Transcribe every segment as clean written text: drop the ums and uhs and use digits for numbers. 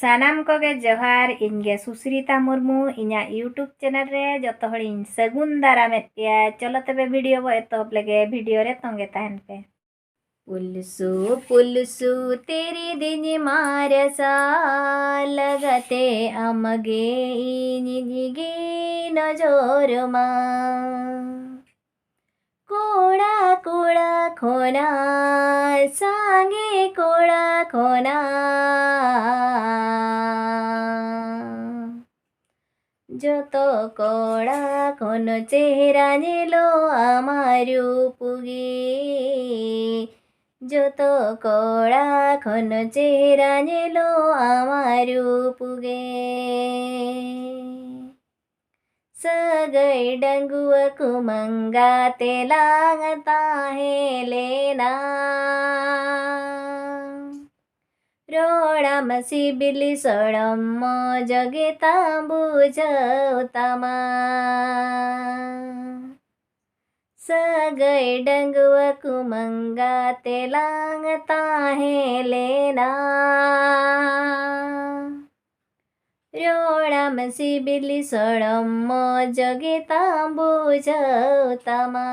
सानाम कोगे जोहार इनगे सुश्रिता मुर्मू इना YouTube channel रे जतो हड़िन सगुन दाराम एतिया। चलो तबे वीडियो बो एतोहब लेगे वीडियो रे तोंगे तहन पे। पुलसु पुलसु तेरी दिन मारसा लगते अमगे इनिगे नजर मा कोड़ा कोड़ा खोना सांगे कोड़ा खोना जो तो कोड़ा खोन चेहरा नेलो आमारू पुगे जो तो कोड़ा खोन चेहरा नेलो आमारू पुगे सगई डंगुआ कुमंगा तेलांगता है लेना रोड़ा मसी बिली सड़म जगे बुझौतामा सगई डंगुआ कुमंगा तेलांगता है लेना रोड़ा मसी बिली सड़म जगे बुझौतामा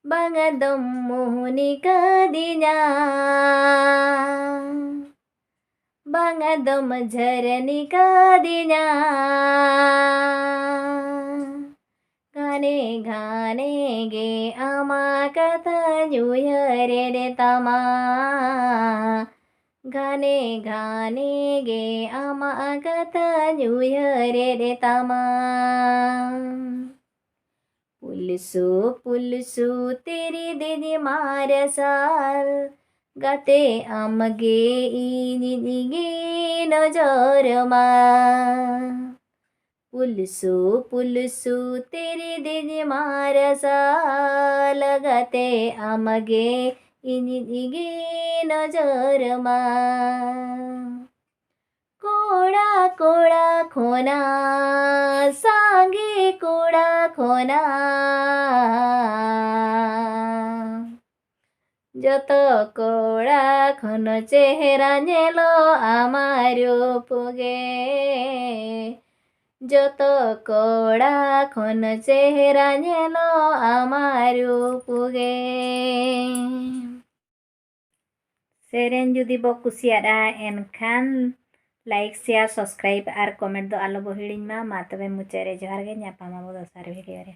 बंगदम मोहनी कदिना बंगदम झरनी कदिना घाने घाने गे आमा कथा न्यूयरे रे तमा घाने घाने गे आमा कथा न्यूयरे रे तमा पुलसु पुलसु तेरी दीदी मारसाल गाते आमगे इनिगे नजर मा पुलसु पुलसु तेरी दीदी मारसाल गाते आमगे इनिगे नजर मा कोड़ा कोड़ा खोना सांगे कोड़ा खोना जो तो कोड़ा खोन चेहरा नेलो आमारू पुगे जो तो कोड़ा खोन चेहरा नेलो आमारू पुगे। सेरेन जुदी बो कुसियारा एनखान लाइक शेयर सब्सक्राइब और कमेंट दो आलो बो हिड़िंग मा तबे मुचारे जोहार गे ᱧᱟᱯᱟᱢ ᱟᱵᱚ ᱫᱚᱥᱟᱨ ᱵᱷᱤᱰᱤᱭᱳ ᱨᱮ।